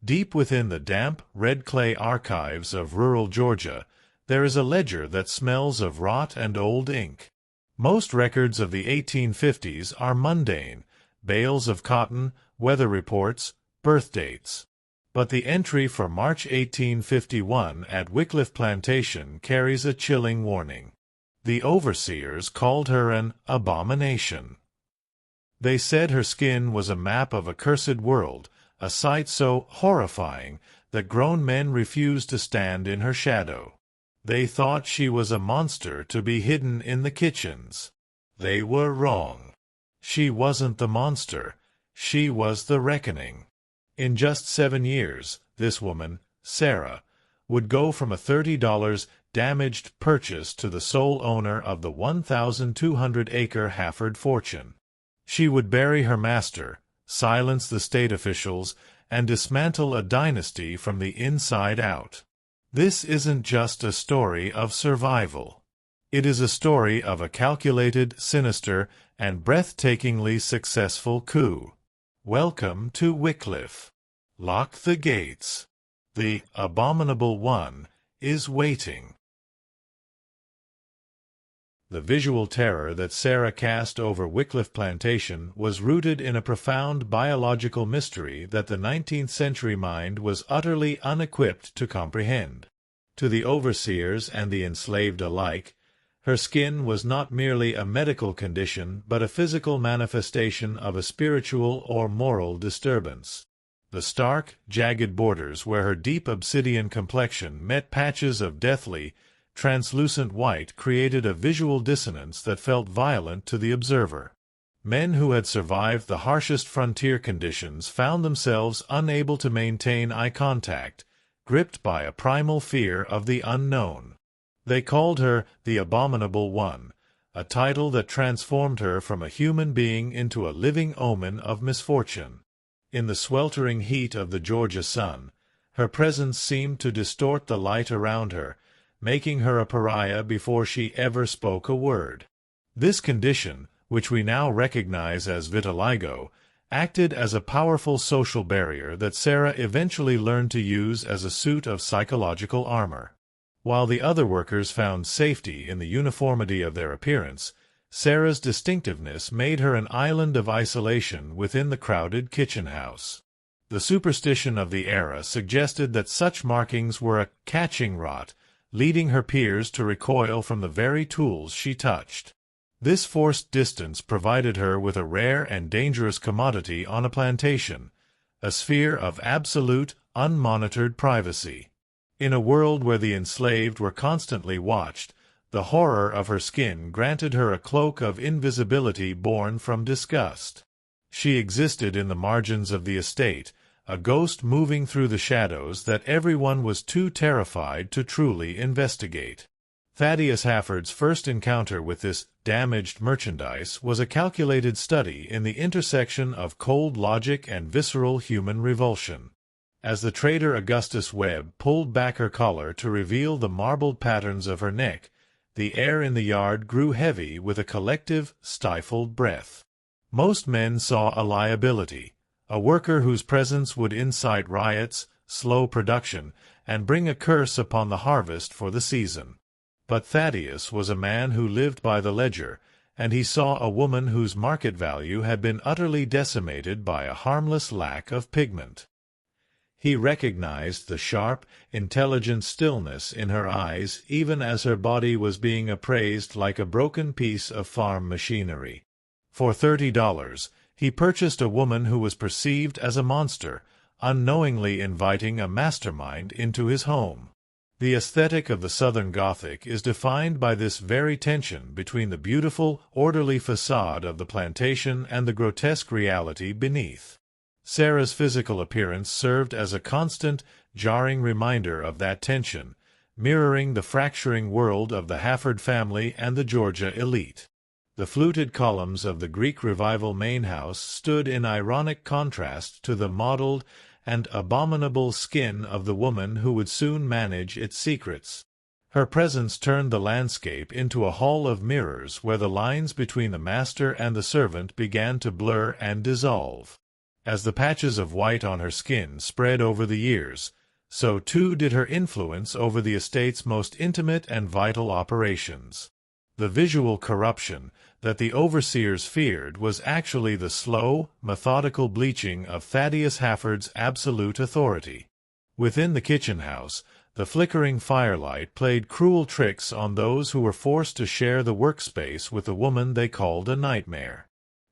Deep within the damp, red clay archives of rural Georgia, there is a ledger that smells of rot and old ink. Most records of the 1850s are mundane: bales of cotton, weather reports, birth dates. But the entry for March 1851 at Wickliffe Plantation carries a chilling warning. The overseers called her an abomination. They said her skin was a map of a cursed world, a sight so horrifying that grown men refused to stand in her shadow. They thought she was a monster to be hidden in the kitchens. They were wrong. She wasn't the monster. She was the reckoning. In just 7 years, this woman, Sarah, would go from a $30 damaged purchase to the sole owner of the 1,200-acre Hafford fortune. She would bury her master, silence the state officials, and dismantle a dynasty from the inside out. This isn't just a story of survival. It is a story of a calculated, sinister, and breathtakingly successful coup. Welcome to Wickliffe. Lock the gates. The Abominable One is waiting. The visual terror that Sarah cast over Wickliffe Plantation was rooted in a profound biological mystery that the 19th-century mind was utterly unequipped to comprehend. To the overseers and the enslaved alike, her skin was not merely a medical condition but a physical manifestation of a spiritual or moral disturbance. The stark, jagged borders where her deep obsidian complexion met patches of deathly, translucent white created a visual dissonance that felt violent to the observer. Men who had survived the harshest frontier conditions found themselves unable to maintain eye contact, gripped by a primal fear of the unknown. They called her the Abominable One, a title that transformed her from a human being into a living omen of misfortune. In the sweltering heat of the Georgia sun, her presence seemed to distort the light around her, making her a pariah before she ever spoke a word. This condition, which we now recognize as vitiligo, acted as a powerful social barrier that Sarah eventually learned to use as a suit of psychological armor. While the other workers found safety in the uniformity of their appearance, Sarah's distinctiveness made her an island of isolation within the crowded kitchen house. The superstition of the era suggested that such markings were a catching rot, leading her peers to recoil from the very tools she touched. This forced distance provided her with a rare and dangerous commodity on a plantation, a sphere of absolute, unmonitored privacy. In a world where the enslaved were constantly watched, the horror of her skin granted her a cloak of invisibility born from disgust. She existed in the margins of the estate, a ghost moving through the shadows that everyone was too terrified to truly investigate. Thaddius Hafford's first encounter with this damaged merchandise was a calculated study in the intersection of cold logic and visceral human revulsion. As the trader Augustus Webb pulled back her collar to reveal the marbled patterns of her neck, the air in the yard grew heavy with a collective, stifled breath. Most men saw a liability, a worker whose presence would incite riots, slow production, and bring a curse upon the harvest for the season. But Thaddius was a man who lived by the ledger, and he saw a woman whose market value had been utterly decimated by a harmless lack of pigment. He recognized the sharp, intelligent stillness in her eyes even as her body was being appraised like a broken piece of farm machinery. For $30, he purchased a woman who was perceived as a monster, unknowingly inviting a mastermind into his home. The aesthetic of the Southern Gothic is defined by this very tension between the beautiful, orderly facade of the plantation and the grotesque reality beneath. Sarah's physical appearance served as a constant, jarring reminder of that tension, mirroring the fracturing world of the Hafford family and the Georgia elite. The fluted columns of the Greek Revival main house stood in ironic contrast to the mottled and abominable skin of the woman who would soon manage its secrets. Her presence turned the landscape into a hall of mirrors where the lines between the master and the servant began to blur and dissolve. As the patches of white on her skin spread over the years, so too did her influence over the estate's most intimate and vital operations. The visual corruption that the overseers feared was actually the slow, methodical bleaching of Thaddius Hafford's absolute authority. Within the kitchen house, the flickering firelight played cruel tricks on those who were forced to share the workspace with the woman they called a nightmare.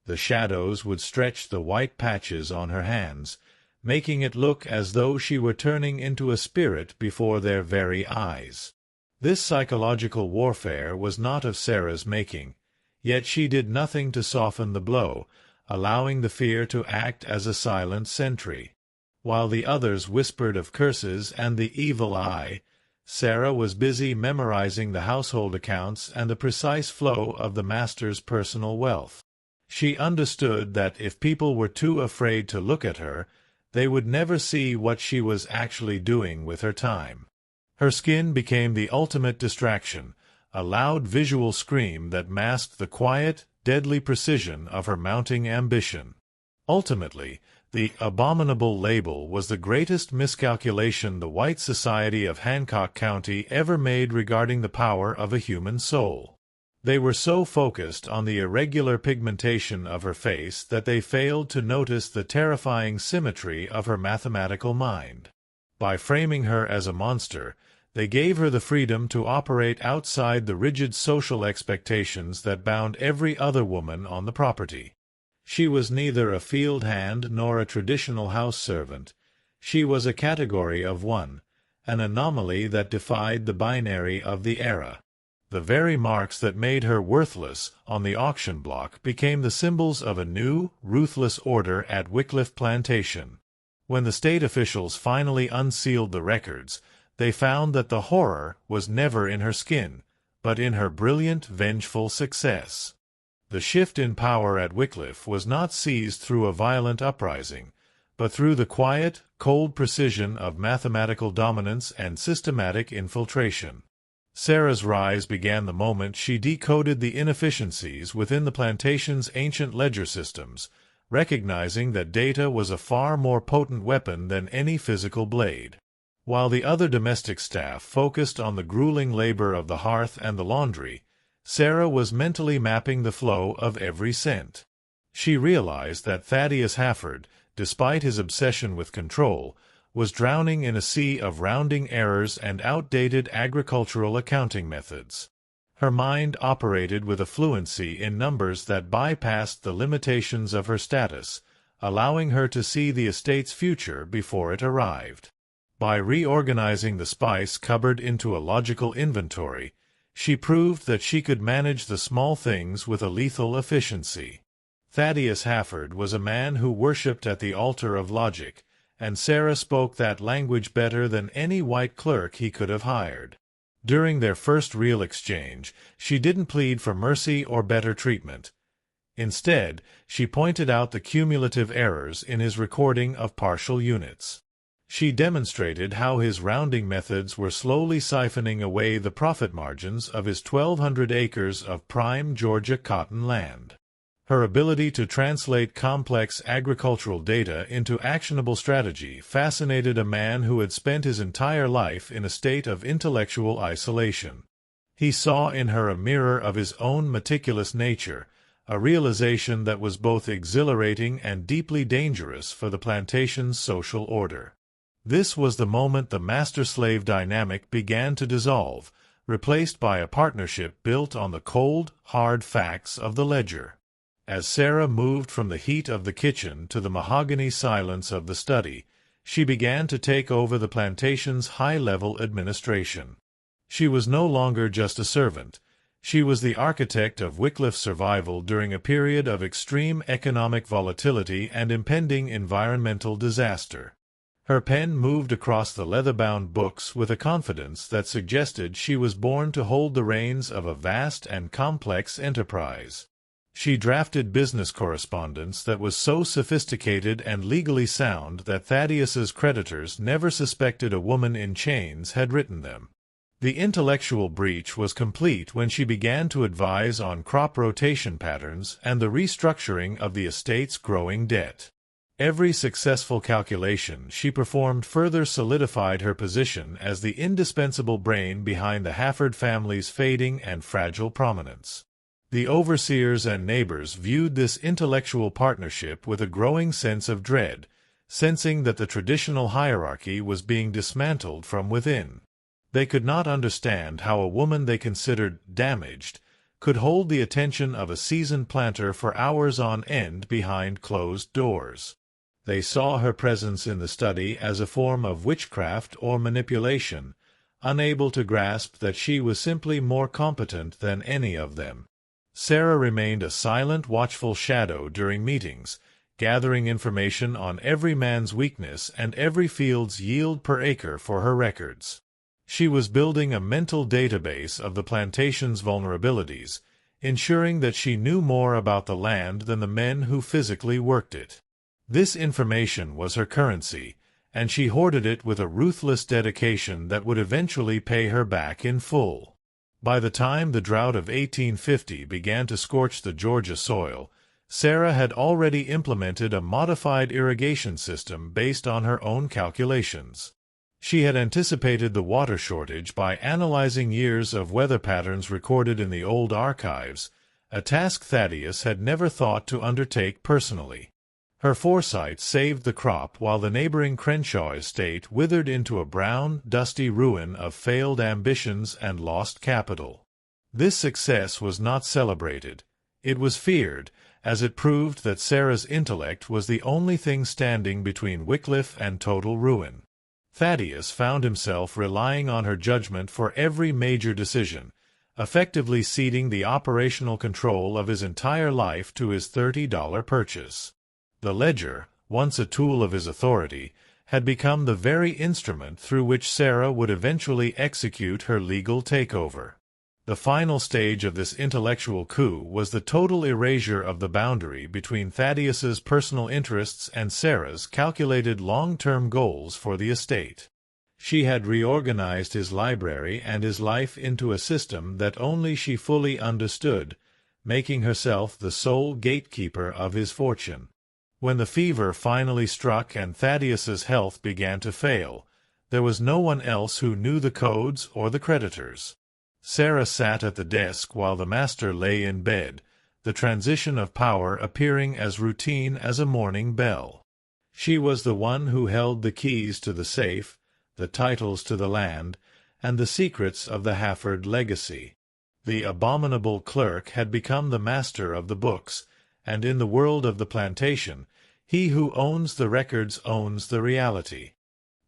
The shadows would stretch the white patches on her hands, making it look as though she were turning into a spirit before their very eyes. This psychological warfare was not of Sarah's making, yet she did nothing to soften the blow, allowing the fear to act as a silent sentry. While the others whispered of curses and the evil eye, Sarah was busy memorizing the household accounts and the precise flow of the master's personal wealth. She understood that if people were too afraid to look at her, they would never see what she was actually doing with her time. Her skin became the ultimate distraction, a loud visual scream that masked the quiet, deadly precision of her mounting ambition. Ultimately, the Abominable label was the greatest miscalculation the white society of Hancock County ever made regarding the power of a human soul. They were so focused on the irregular pigmentation of her face that they failed to notice the terrifying symmetry of her mathematical mind. By framing her as a monster, they gave her the freedom to operate outside the rigid social expectations that bound every other woman on the property. She was neither a field hand nor a traditional house servant. She was a category of one, an anomaly that defied the binary of the era. The very marks that made her worthless on the auction block became the symbols of a new, ruthless order at Wickliffe Plantation. When the state officials finally unsealed the records, they found that the horror was never in her skin, but in her brilliant, vengeful success. The shift in power at Wickliffe was not seized through a violent uprising, but through the quiet, cold precision of mathematical dominance and systematic infiltration. Sarah's rise began the moment she decoded the inefficiencies within the plantation's ancient ledger systems, recognizing that data was a far more potent weapon than any physical blade. While the other domestic staff focused on the grueling labor of the hearth and the laundry, Sarah was mentally mapping the flow of every cent. She realized that Thaddius Hafford, despite his obsession with control, was drowning in a sea of rounding errors and outdated agricultural accounting methods. Her mind operated with a fluency in numbers that bypassed the limitations of her status, allowing her to see the estate's future before it arrived. By reorganizing the spice cupboard into a logical inventory, she proved that she could manage the small things with a lethal efficiency. Thaddius Hafford was a man who worshipped at the altar of logic, and Sarah spoke that language better than any white clerk he could have hired. During their first real exchange, she didn't plead for mercy or better treatment. Instead, she pointed out the cumulative errors in his recording of partial units. She demonstrated how his rounding methods were slowly siphoning away the profit margins of his 1,200 acres of prime Georgia cotton land. Her ability to translate complex agricultural data into actionable strategy fascinated a man who had spent his entire life in a state of intellectual isolation. He saw in her a mirror of his own meticulous nature, a realization that was both exhilarating and deeply dangerous for the plantation's social order. This was the moment the master-slave dynamic began to dissolve, replaced by a partnership built on the cold, hard facts of the ledger. As Sarah moved from the heat of the kitchen to the mahogany silence of the study, she began to take over the plantation's high-level administration. She was no longer just a servant. She was the architect of Wickliffe's survival during a period of extreme economic volatility and impending environmental disaster. Her pen moved across the leather-bound books with a confidence that suggested she was born to hold the reins of a vast and complex enterprise. She drafted business correspondence that was so sophisticated and legally sound that Thaddeus's creditors never suspected a woman in chains had written them. The intellectual breach was complete when she began to advise on crop rotation patterns and the restructuring of the estate's growing debt. Every successful calculation she performed further solidified her position as the indispensable brain behind the Hafford family's fading and fragile prominence. The overseers and neighbors viewed this intellectual partnership with a growing sense of dread, sensing that the traditional hierarchy was being dismantled from within. They could not understand how a woman they considered damaged could hold the attention of a seasoned planter for hours on end behind closed doors. They saw her presence in the study as a form of witchcraft or manipulation, unable to grasp that she was simply more competent than any of them. Sarah remained a silent, watchful shadow during meetings, gathering information on every man's weakness and every field's yield per acre for her records. She was building a mental database of the plantation's vulnerabilities, ensuring that she knew more about the land than the men who physically worked it. This information was her currency, and she hoarded it with a ruthless dedication that would eventually pay her back in full. By the time the drought of 1850 began to scorch the Georgia soil, Sarah had already implemented a modified irrigation system based on her own calculations. She had anticipated the water shortage by analyzing years of weather patterns recorded in the old archives, a task Thaddius had never thought to undertake personally. Her foresight saved the crop while the neighboring Crenshaw estate withered into a brown, dusty ruin of failed ambitions and lost capital. This success was not celebrated. It was feared, as it proved that Sarah's intellect was the only thing standing between Wickliffe and total ruin. Thaddius found himself relying on her judgment for every major decision, effectively ceding the operational control of his entire life to his $30 purchase. The ledger, once a tool of his authority, had become the very instrument through which Sarah would eventually execute her legal takeover. The final stage of this intellectual coup was the total erasure of the boundary between Thaddius's personal interests and Sarah's calculated long-term goals for the estate. She had reorganized his library and his life into a system that only she fully understood, making herself the sole gatekeeper of his fortune. When the fever finally struck and Thaddius's health began to fail, there was no one else who knew the codes or the creditors. Sarah sat at the desk while the master lay in bed, the transition of power appearing as routine as a morning bell. She was the one who held the keys to the safe, the titles to the land, and the secrets of the Hafford legacy. The abominable clerk had become the master of the books, and in the world of the plantation, he who owns the records owns the reality.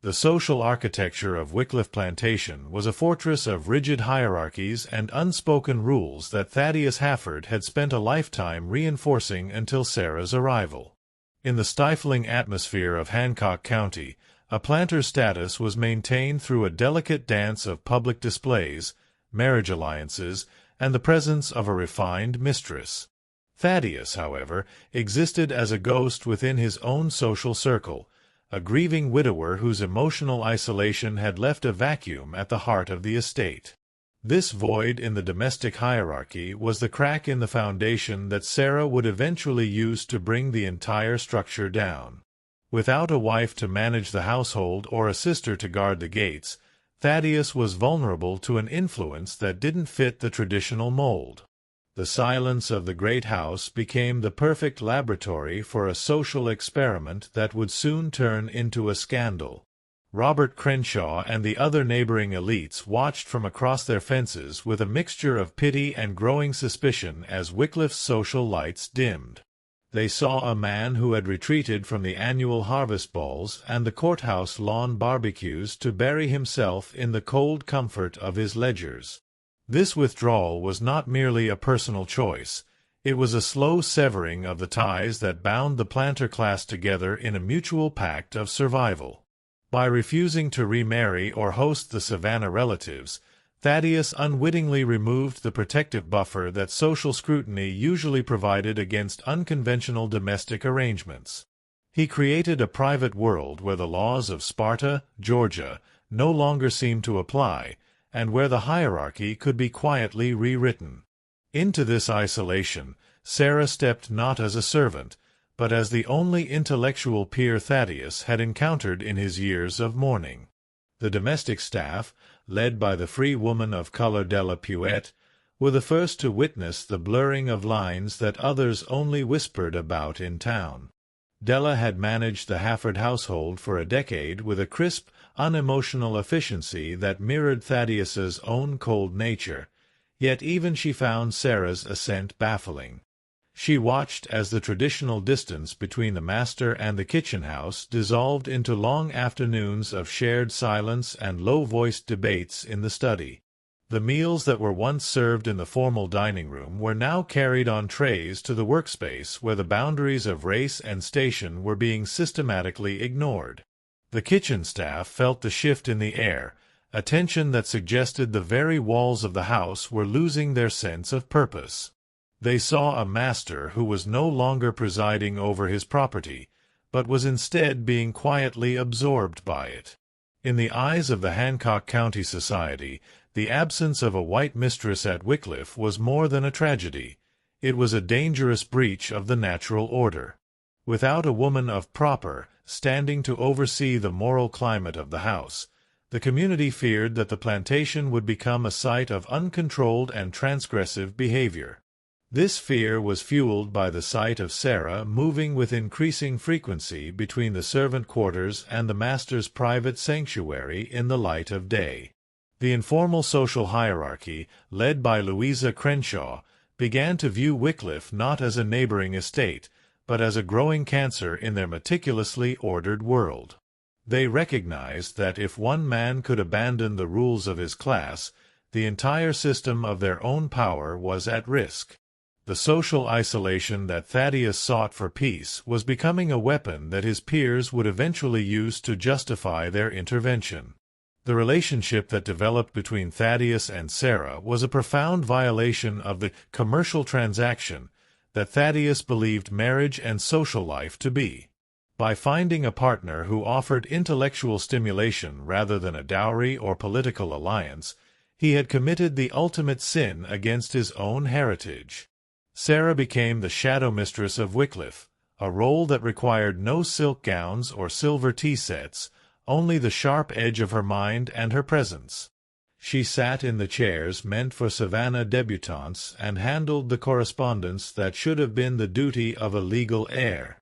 The social architecture of Wickliffe Plantation was a fortress of rigid hierarchies and unspoken rules that Thaddius Hafford had spent a lifetime reinforcing until Sarah's arrival. In the stifling atmosphere of Hancock County, a planter's status was maintained through a delicate dance of public displays, marriage alliances, and the presence of a refined mistress. Thaddius, however, existed as a ghost within his own social circle, a grieving widower whose emotional isolation had left a vacuum at the heart of the estate. This void in the domestic hierarchy was the crack in the foundation that Sarah would eventually use to bring the entire structure down. Without a wife to manage the household or a sister to guard the gates, Thaddius was vulnerable to an influence that didn't fit the traditional mold. The silence of the great house became the perfect laboratory for a social experiment that would soon turn into a scandal. Robert Crenshaw and the other neighboring elites watched from across their fences with a mixture of pity and growing suspicion as Wickliffe's social lights dimmed. They saw a man who had retreated from the annual harvest balls and the courthouse lawn barbecues to bury himself in the cold comfort of his ledgers. This withdrawal was not merely a personal choice. It was a slow severing of the ties that bound the planter class together in a mutual pact of survival. By refusing to remarry or host the Savannah relatives, Thaddius unwittingly removed the protective buffer that social scrutiny usually provided against unconventional domestic arrangements. He created a private world where the laws of Sparta, Georgia, no longer seemed to apply, and where the hierarchy could be quietly rewritten. Into this isolation, Sarah stepped not as a servant, but as the only intellectual peer Thaddius had encountered in his years of mourning. The domestic staff, led by the free woman of color Della Puette, were the first to witness the blurring of lines that others only whispered about in town. Della had managed the Hafford household for a decade with a crisp, unemotional efficiency that mirrored Thaddeus's own cold nature, yet even she found Sarah's ascent baffling. She watched as the traditional distance between the master and the kitchen house dissolved into long afternoons of shared silence and low-voiced debates in the study. The meals that were once served in the formal dining room were now carried on trays to the workspace where the boundaries of race and station were being systematically ignored. The kitchen staff felt the shift in the air, a tension that suggested the very walls of the house were losing their sense of purpose. They saw a master who was no longer presiding over his property, but was instead being quietly absorbed by it. In the eyes of the Hancock County Society, the absence of a white mistress at Wickliffe was more than a tragedy. It was a dangerous breach of the natural order. Without a woman of proper standing to oversee the moral climate of the house, the community feared that the plantation would become a site of uncontrolled and transgressive behavior. This fear was fueled by the sight of Sarah moving with increasing frequency between the servant quarters and the master's private sanctuary in the light of day. The informal social hierarchy, led by Louisa Crenshaw, began to view Wickliffe not as a neighboring estate, but as a growing cancer in their meticulously ordered world. They recognized that if one man could abandon the rules of his class, the entire system of their own power was at risk. The social isolation that Thaddeus sought for peace was becoming a weapon that his peers would eventually use to justify their intervention. The relationship that developed between Thaddeus and Sarah was a profound violation of the commercial transaction that Thaddeus believed marriage and social life to be. By finding a partner who offered intellectual stimulation rather than a dowry or political alliance, he had committed the ultimate sin against his own heritage. Sarah became the shadow mistress of Wickliffe, a role that required no silk gowns or silver tea sets, only the sharp edge of her mind and her presence. She sat in the chairs meant for Savannah debutantes and handled the correspondence that should have been the duty of a legal heir.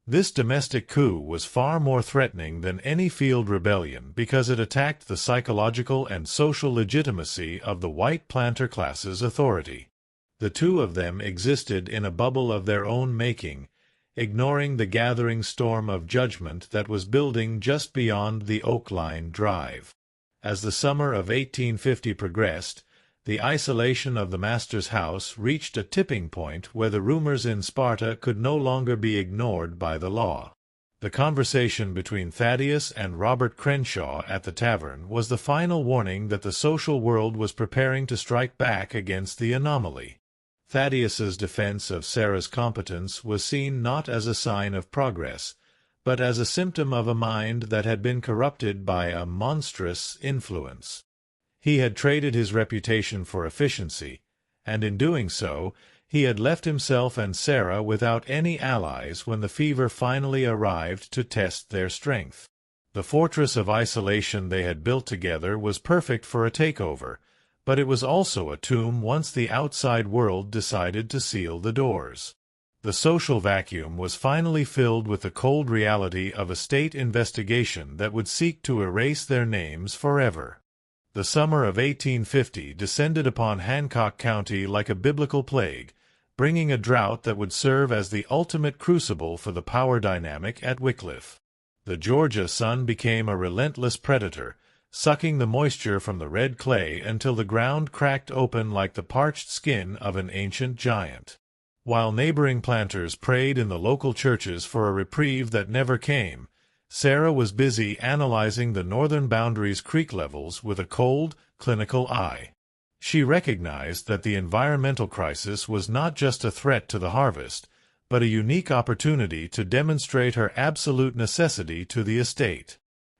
This domestic coup was far more threatening than any field rebellion because it attacked the psychological and social legitimacy of the white planter class's authority. The two of them existed in a bubble of their own making, ignoring the gathering storm of judgment that was building just beyond the Oak Line Drive. As the summer of 1850 progressed, the isolation of the master's house reached a tipping point where the rumors in Sparta could no longer be ignored by the law. The conversation between Thaddeus and Robert Crenshaw at the tavern was the final warning that the social world was preparing to strike back against the anomaly. Thaddeus's defense of Sarah's competence was seen not as a sign of progress, but as a symptom of a mind that had been corrupted by a monstrous influence. He had traded his reputation for efficiency, and in doing so, he had left himself and Sarah without any allies when the fever finally arrived to test their strength. The fortress of isolation they had built together was perfect for a takeover, but it was also a tomb once the outside world decided to seal the doors. The social vacuum was finally filled with the cold reality of a state investigation that would seek to erase their names forever. The summer of 1850 descended upon Hancock County like a biblical plague, bringing a drought that would serve as the ultimate crucible for the power dynamic at Wickliffe. The Georgia sun became a relentless predator, sucking the moisture from the red clay until the ground cracked open like the parched skin of an ancient giant. While neighboring planters prayed in the local churches for a reprieve that never came, Sarah was busy analyzing the northern boundary's creek levels with a cold, clinical eye. She recognized that the environmental crisis was not just a threat to the harvest, but a unique opportunity to demonstrate her absolute necessity to the estate.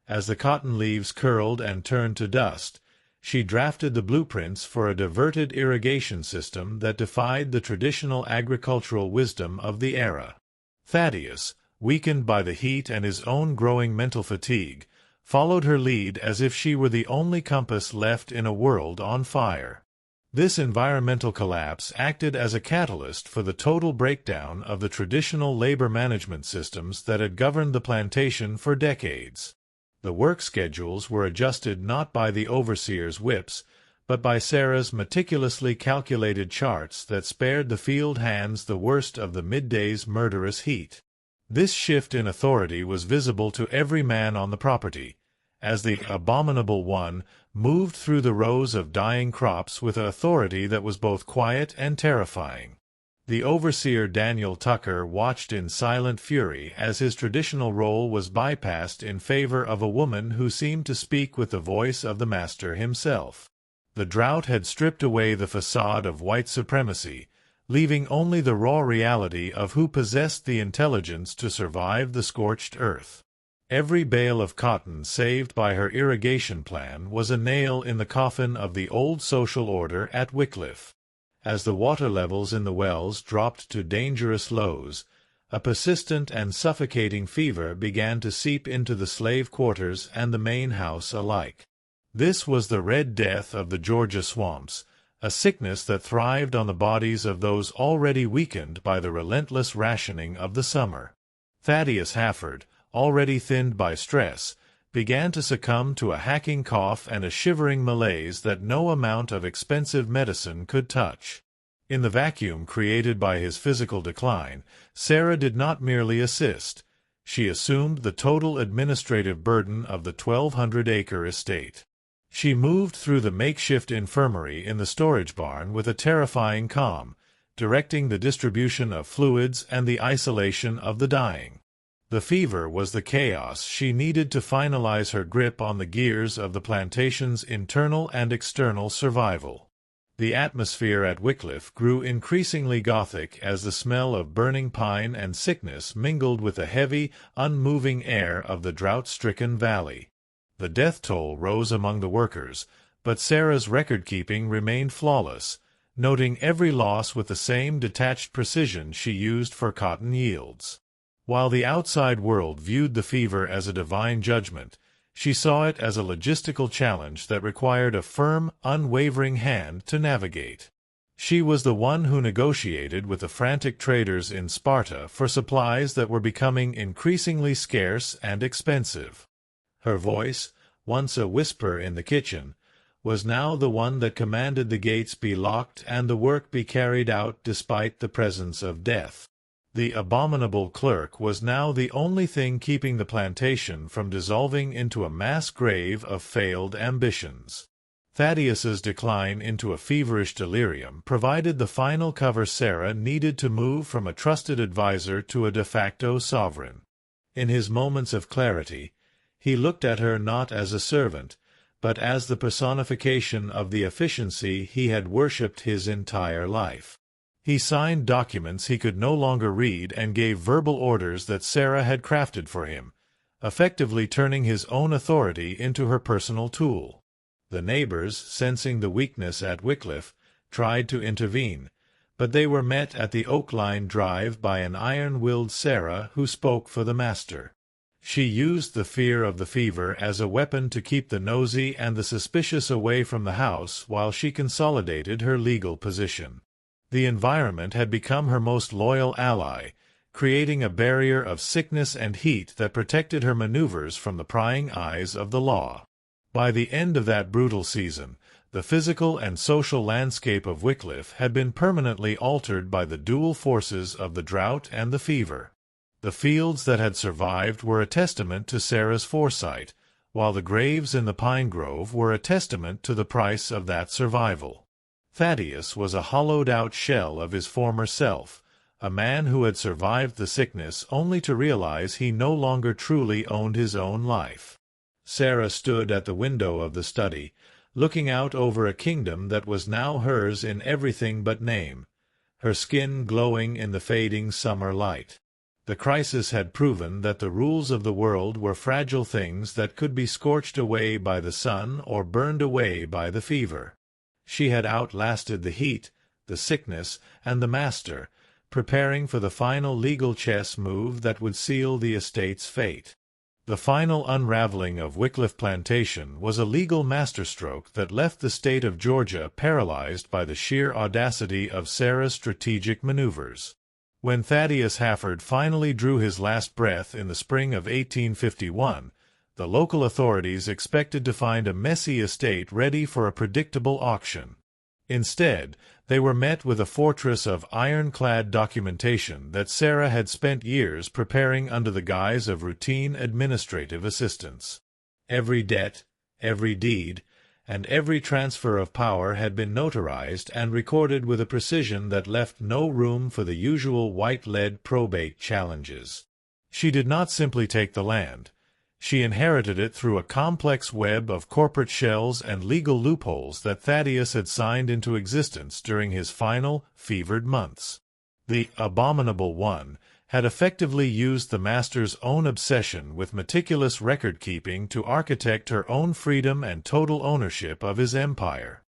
As the cotton leaves curled and turned to dust, she drafted the blueprints for a diverted irrigation system that defied the traditional agricultural wisdom of the era. Thaddius, weakened by the heat and his own growing mental fatigue, followed her lead as if she were the only compass left in a world on fire. This environmental collapse acted as a catalyst for the total breakdown of the traditional labor management systems that had governed the plantation for decades. The work schedules were adjusted not by the overseer's whips, but by Sarah's meticulously calculated charts that spared the field hands the worst of the midday's murderous heat. This shift in authority was visible to every man on the property, as the Abominable One moved through the rows of dying crops with an authority that was both quiet and terrifying. The overseer Daniel Tucker watched in silent fury as his traditional role was bypassed in favor of a woman who seemed to speak with the voice of the master himself. The drought had stripped away the facade of white supremacy, leaving only the raw reality of who possessed the intelligence to survive the scorched earth. Every bale of cotton saved by her irrigation plan was a nail in the coffin of the old social order at Wickliffe. As the water levels in the wells dropped to dangerous lows, a persistent and suffocating fever began to seep into the slave quarters and the main house alike. This was the Red Death of the Georgia swamps, a sickness that thrived on the bodies of those already weakened by the relentless rationing of the summer. Thaddius Hafford, already thinned by stress, began to succumb to a hacking cough and a shivering malaise that no amount of expensive medicine could touch. In the vacuum created by his physical decline, Sarah did not merely assist. She assumed the total administrative burden of the 1,200-acre estate. She moved through the makeshift infirmary in the storage barn with a terrifying calm, directing the distribution of fluids and the isolation of the dying. The fever was the chaos she needed to finalize her grip on the gears of the plantation's internal and external survival. The atmosphere at Wickliffe grew increasingly Gothic as the smell of burning pine and sickness mingled with the heavy, unmoving air of the drought-stricken valley. The death toll rose among the workers, but Sarah's record-keeping remained flawless, noting every loss with the same detached precision she used for cotton yields. While the outside world viewed the fever as a divine judgment, she saw it as a logistical challenge that required a firm, unwavering hand to navigate. She was the one who negotiated with the frantic traders in Sparta for supplies that were becoming increasingly scarce and expensive. Her voice, once a whisper in the kitchen, was now the one that commanded the gates be locked and the work be carried out despite the presence of death. The abominable clerk was now the only thing keeping the plantation from dissolving into a mass grave of failed ambitions. Thaddius's decline into a feverish delirium provided the final cover Sarah needed to move from a trusted adviser to a de facto sovereign. In his moments of clarity, he looked at her not as a servant, but as the personification of the efficiency he had worshipped his entire life. He signed documents he could no longer read and gave verbal orders that Sarah had crafted for him, effectively turning his own authority into her personal tool. The neighbors, sensing the weakness at Wickliffe, tried to intervene, but they were met at the Oak Line Drive by an iron-willed Sarah who spoke for the master. She used the fear of the fever as a weapon to keep the nosy and the suspicious away from the house while she consolidated her legal position. The environment had become her most loyal ally, creating a barrier of sickness and heat that protected her maneuvers from the prying eyes of the law. By the end of that brutal season, the physical and social landscape of Wickliffe had been permanently altered by the dual forces of the drought and the fever. The fields that had survived were a testament to Sarah's foresight, while the graves in the pine grove were a testament to the price of that survival. Thaddius was a hollowed-out shell of his former self, a man who had survived the sickness only to realize he no longer truly owned his own life. Sarah stood at the window of the study, looking out over a kingdom that was now hers in everything but name, her skin glowing in the fading summer light. The crisis had proven that the rules of the world were fragile things that could be scorched away by the sun or burned away by the fever. She had outlasted the heat, the sickness, and the master, preparing for the final legal chess move that would seal the estate's fate. The final unraveling of Wickliffe Plantation was a legal masterstroke that left the state of Georgia paralyzed by the sheer audacity of Sarah's strategic maneuvers. When Thaddius Hafford finally drew his last breath in the spring of 1851, the local authorities expected to find a messy estate ready for a predictable auction. Instead, they were met with a fortress of ironclad documentation that Sarah had spent years preparing under the guise of routine administrative assistance. Every debt, every deed, and every transfer of power had been notarized and recorded with a precision that left no room for the usual white-lead probate challenges. She did not simply take the land. She inherited it through a complex web of corporate shells and legal loopholes that Thaddius had signed into existence during his final, fevered months. The Abominable One had effectively used the master's own obsession with meticulous record-keeping to architect her own freedom and total ownership of his empire.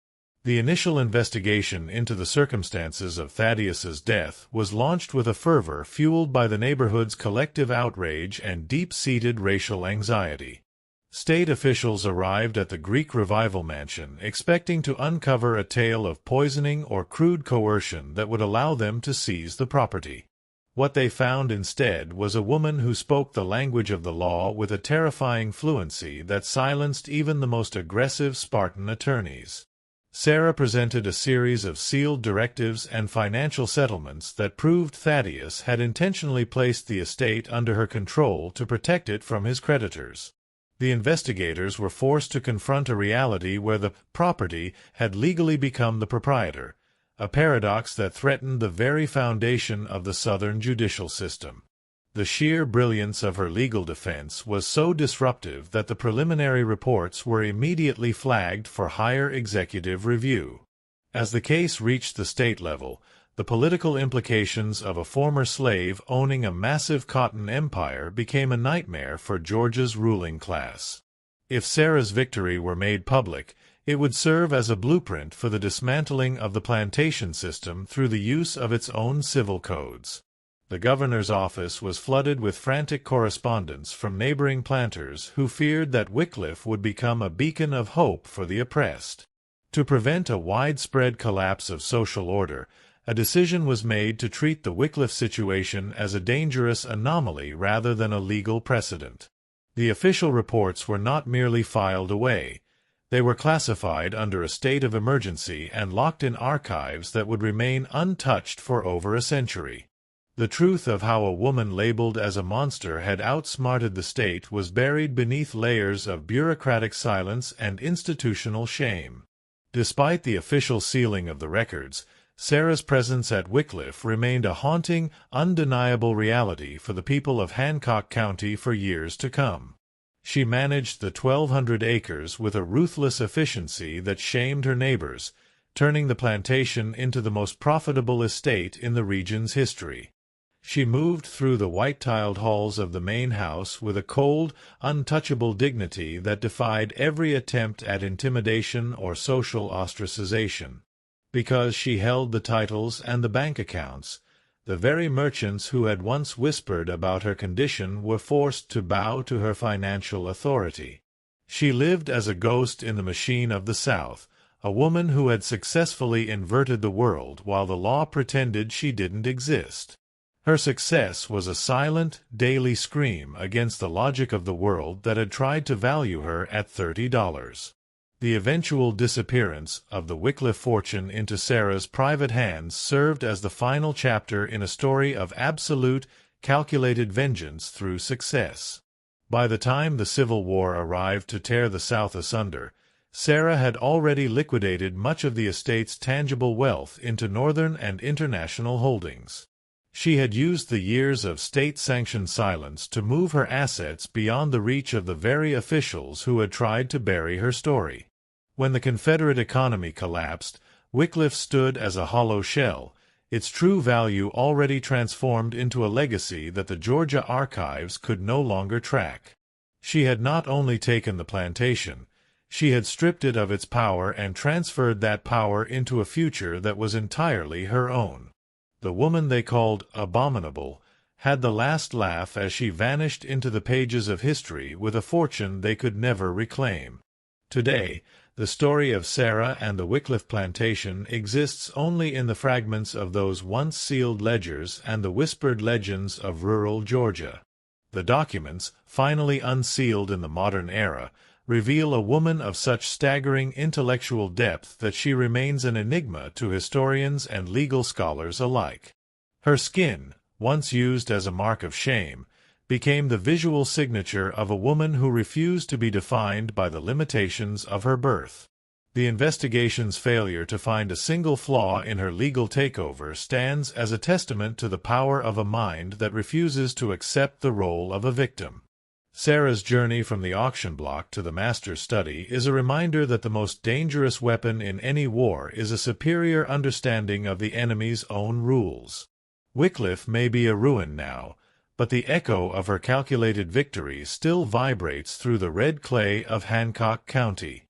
The initial investigation into the circumstances of Thaddius's death was launched with a fervor fueled by the neighborhood's collective outrage and deep-seated racial anxiety. State officials arrived at the Greek Revival Mansion expecting to uncover a tale of poisoning or crude coercion that would allow them to seize the property. What they found instead was a woman who spoke the language of the law with a terrifying fluency that silenced even the most aggressive Spartan attorneys. Sarah presented a series of sealed directives and financial settlements that proved Thaddius had intentionally placed the estate under her control to protect it from his creditors. The investigators were forced to confront a reality where the property had legally become the proprietor, a paradox that threatened the very foundation of the Southern judicial system. The sheer brilliance of her legal defense was so disruptive that the preliminary reports were immediately flagged for higher executive review. As the case reached the state level, the political implications of a former slave owning a massive cotton empire became a nightmare for Georgia's ruling class. If Sarah's victory were made public, it would serve as a blueprint for the dismantling of the plantation system through the use of its own civil codes. The governor's office was flooded with frantic correspondence from neighboring planters who feared that Wickliffe would become a beacon of hope for the oppressed. To prevent a widespread collapse of social order, a decision was made to treat the Wickliffe situation as a dangerous anomaly rather than a legal precedent. The official reports were not merely filed away. They were classified under a state of emergency and locked in archives that would remain untouched for over a century. The truth of how a woman labeled as a monster had outsmarted the state was buried beneath layers of bureaucratic silence and institutional shame. Despite the official sealing of the records, Sarah's presence at Wickliffe remained a haunting, undeniable reality for the people of Hancock County for years to come. She managed the 1,200 acres with a ruthless efficiency that shamed her neighbors, turning the plantation into the most profitable estate in the region's history. She moved through the white-tiled halls of the main house with a cold, untouchable dignity that defied every attempt at intimidation or social ostracization. Because she held the titles and the bank accounts, the very merchants who had once whispered about her condition were forced to bow to her financial authority. She lived as a ghost in the machine of the South, a woman who had successfully inverted the world while the law pretended she didn't exist. Her success was a silent, daily scream against the logic of the world that had tried to value her at $30. The eventual disappearance of the Wickliffe fortune into Sarah's private hands served as the final chapter in a story of absolute, calculated vengeance through success. By the time the Civil War arrived to tear the South asunder, Sarah had already liquidated much of the estate's tangible wealth into Northern and international holdings. She had used the years of state-sanctioned silence to move her assets beyond the reach of the very officials who had tried to bury her story. When the Confederate economy collapsed, Wickliffe stood as a hollow shell, its true value already transformed into a legacy that the Georgia archives could no longer track. She had not only taken the plantation, she had stripped it of its power and transferred that power into a future that was entirely her own. the woman they called Abominable, had the last laugh as she vanished into the pages of history with a fortune they could never reclaim. Today, the story of Sarah and the Wickliffe Plantation exists only in the fragments of those once sealed ledgers and the whispered legends of rural Georgia. The documents, finally unsealed in the modern era, reveal a woman of such staggering intellectual depth that she remains an enigma to historians and legal scholars alike. Her skin, once used as a mark of shame, became the visual signature of a woman who refused to be defined by the limitations of her birth. The investigation's failure to find a single flaw in her legal takeover stands as a testament to the power of a mind that refuses to accept the role of a victim. Sarah's journey from the auction block to the master's study is a reminder that the most dangerous weapon in any war is a superior understanding of the enemy's own rules. Wickliffe may be a ruin now, but the echo of her calculated victory still vibrates through the red clay of Hancock County.